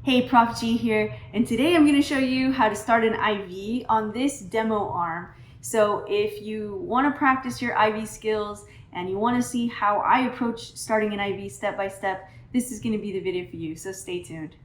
Hey, Prof G here, and today I'm going to show you how to start an IV on this demo arm. So if you want to practice your IV skills and you want to see how I approach starting an IV step by step, this is going to be the video for you, so stay tuned.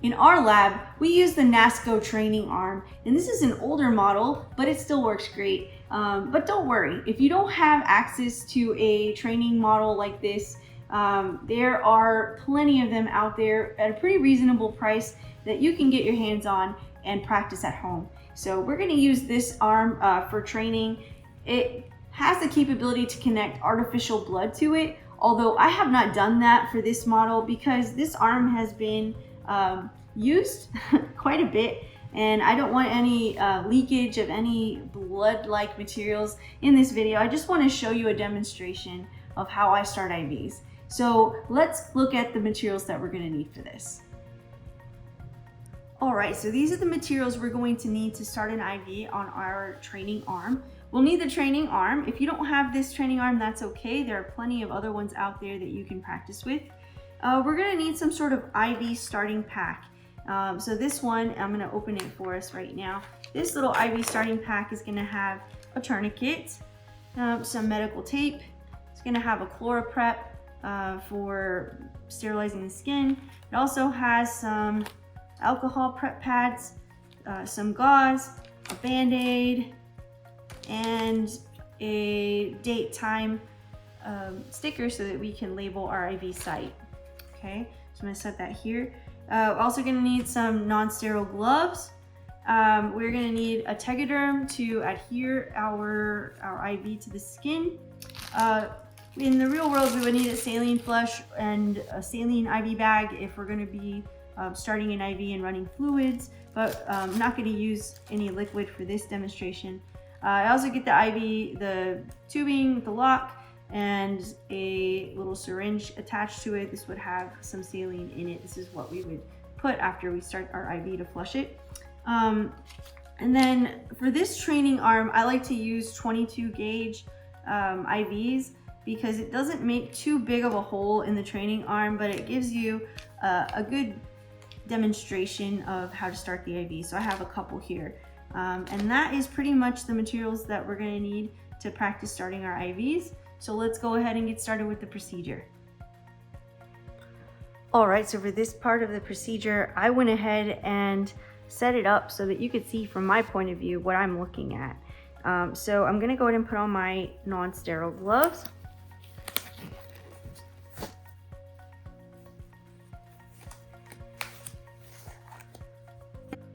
In our lab, we use the Nasco training arm, and this is an older model, but it still works great. But don't worry, if you don't have access to a training model like this, there are plenty of them out there at a pretty reasonable price that you can get your hands on and practice at home. So we're going to use this arm for training. It has the capability to connect artificial blood to it, although I have not done that for this model because this arm has been used quite a bit, and I don't want any leakage of any blood-like materials in this video. I just want to show you a demonstration of how I start IVs. So let's look at the materials that we're going to need for this. Alright, so these are the materials we're going to need to start an IV on our training arm. We'll need the training arm. If you don't have this training arm, that's okay. There are plenty of other ones out there that you can practice with. We're going to need some sort of IV starting pack. So this one, I'm going to open it for us right now. This little IV starting pack is going to have a tourniquet, some medical tape. It's going to have a ChloraPrep for sterilizing the skin. It also has some alcohol prep pads, some gauze, a Band-Aid, and a date time sticker so that we can label our IV site. Okay, so I'm going to set that here. We're also going to need some non-sterile gloves. We're going to need a Tegaderm to adhere our IV to the skin. In the real world, we would need a saline flush and a saline IV bag if we're going to be starting an IV and running fluids, but I'm not going to use any liquid for this demonstration. I also get the IV, the tubing, the lock, and a little syringe attached to it. This would have some saline in it. This is what we would put after we start our IV to flush it. And then for this training arm, I like to use 22 gauge IVs because it doesn't make too big of a hole in the training arm, but it gives you a good demonstration of how to start the IV. So I have a couple here. And that is pretty much the materials that we're going to need to practice starting our IVs. So let's go ahead and get started with the procedure. Alright, so for this part of the procedure, I went ahead and set it up so that you could see from my point of view what I'm looking at. So I'm going to go ahead and put on my non-sterile gloves.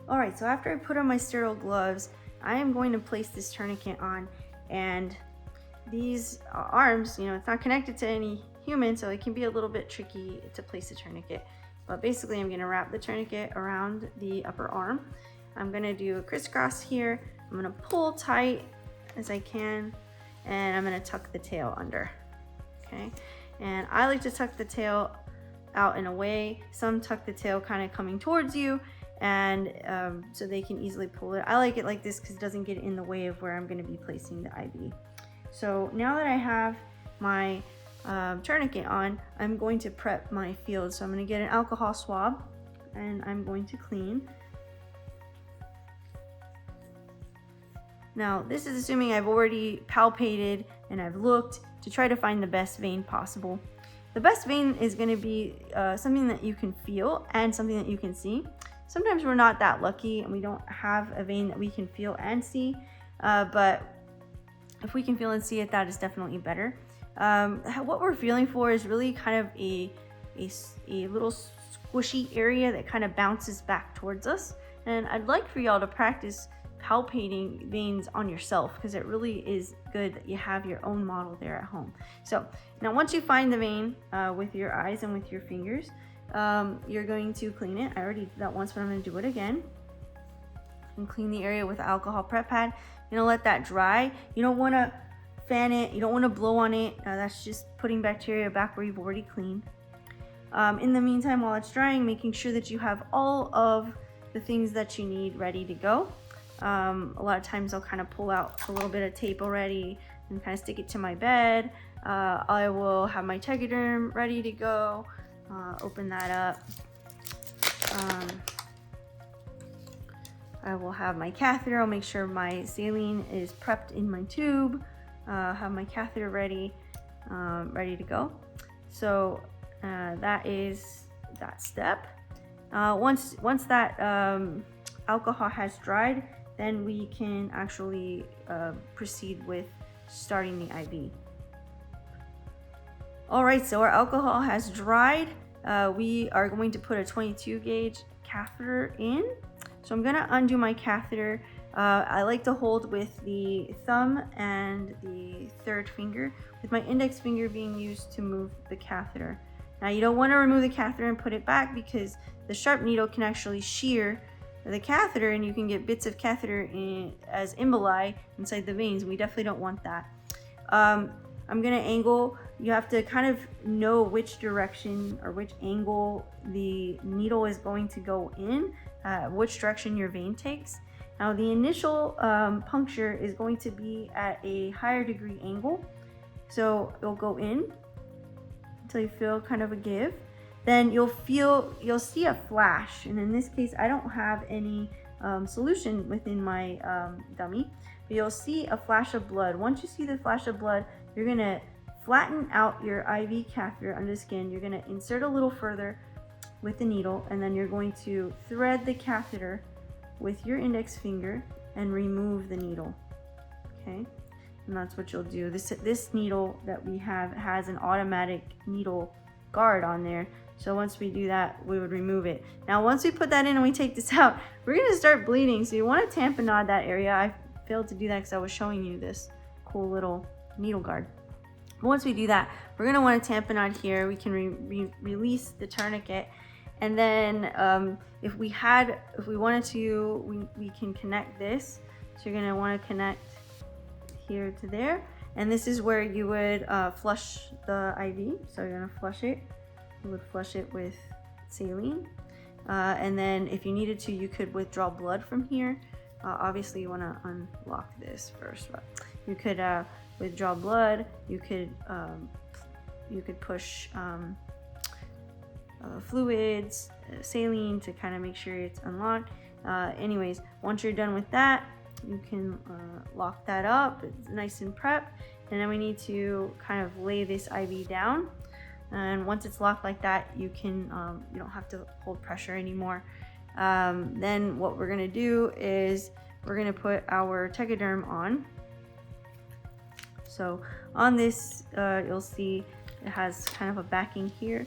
Alright, so after I put on my sterile gloves, I am going to place this tourniquet on, and these arms, you know, it's not connected to any human, so it can be a little bit tricky to place a tourniquet. But basically, I'm going to wrap the tourniquet around the upper arm. I'm going to do a crisscross here. I'm going to pull tight as I can, and I'm going to tuck the tail under. Okay, and I like to tuck the tail out and away. Some tuck the tail kind of coming towards you, and so they can easily pull it. I like it like this because it doesn't get in the way of where I'm going to be placing the IV. So now that I have my tourniquet on, I'm going to prep my field. So I'm going to get an alcohol swab and I'm going to clean. Now this is assuming I've already palpated and I've looked to try to find the best vein possible. The best vein is going to be something that you can feel and something that you can see. Sometimes we're not that lucky and we don't have a vein that we can feel and see, but if we can feel and see it, that is definitely better. What we're feeling for is really kind of a little squishy area that kind of bounces back towards us. And I'd like for y'all to practice palpating veins on yourself because it really is good that you have your own model there at home. So now once you find the vein with your eyes and with your fingers, you're going to clean it. I already did that once, but I'm going to do it again. And clean the area with the alcohol prep pad. You're gonna let that dry. You don't want to fan it. You don't want to blow on it. That's just putting bacteria back where you've already cleaned. In the meantime, while it's drying, making sure that you have all of the things that you need ready to go. A lot of times I'll kind of pull out a little bit of tape already and kind of stick it to my bed. I will have my Tegaderm ready to go. Open that up. I will have my catheter. I'll make sure my saline is prepped in my tube. Have my catheter ready, ready to go. So that is that step. Once that alcohol has dried, then we can actually proceed with starting the IV. All right, so our alcohol has dried. We are going to put a 22 gauge catheter in. So I'm gonna undo my catheter. I like to hold with the thumb and the third finger, with my index finger being used to move the catheter. Now you don't want to remove the catheter and put it back, because the sharp needle can actually shear the catheter and you can get bits of catheter as emboli inside the veins. We definitely don't want that. I'm gonna angle. You have to kind of know which direction or which angle the needle is going to go in, which direction your vein takes. Now the initial puncture is going to be at a higher degree angle. So it'll go in until you feel kind of a give. Then you'll see a flash. And in this case, I don't have any solution within my dummy, but you'll see a flash of blood. Once you see the flash of blood, you're gonna flatten out your IV catheter under the skin. You're gonna insert a little further with the needle, and then you're going to thread the catheter with your index finger and remove the needle. Okay, and that's what you'll do. This needle that we have has an automatic needle guard on there. So once we do that, we would remove it. Now, once we put that in and we take this out, we're gonna start bleeding. So you wanna tamponade that area. I failed to do that because I was showing you this cool little needle guard. But once we do that, we're gonna wanna tamponade here. We can release the tourniquet. And then if we wanted to, we can connect this. So you're gonna wanna connect here to there. And this is where you would flush the IV. So you're gonna flush it. You would flush it with saline. And then if you needed to, you could withdraw blood from here. Obviously you wanna unlock this first, but you could withdraw blood. You could push fluids, saline to kind of make sure it's unlocked. Anyways, once you're done with that, you can lock that up. It's nice and prepped. And then we need to kind of lay this IV down. And once it's locked like that, you can you don't have to hold pressure anymore. Then what we're gonna do is we're gonna put our Tegaderm on. So on this, you'll see it has kind of a backing here,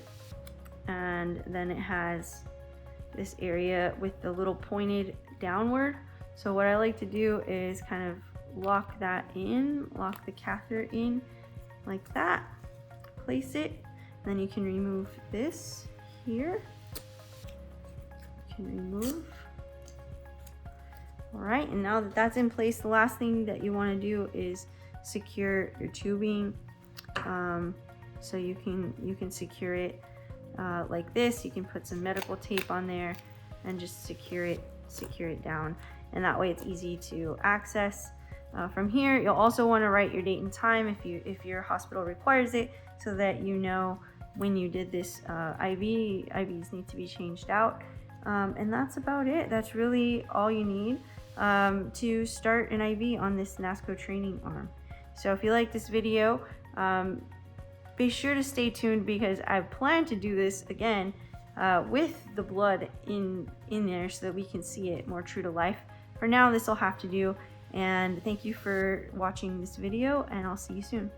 and then it has this area with the little pointed downward. So what I like to do is kind of lock that in, lock the catheter in like that, place it. Then you can remove this here. You can remove. All right, and now that that's in place, the last thing that you want to do is secure your tubing. So you can secure it like this. You can put some medical tape on there and just secure it down, and that way it's easy to access. From here, you'll also want to write your date and time if your hospital requires it, so that you know when you did this IVs need to be changed out. And that's about it. That's really all you need to start an IV on this Nasco training arm. So if you like this video, be sure to stay tuned, because I plan to do this again with the blood in there so that we can see it more true to life. For now, this will have to do. And thank you for watching this video, and I'll see you soon.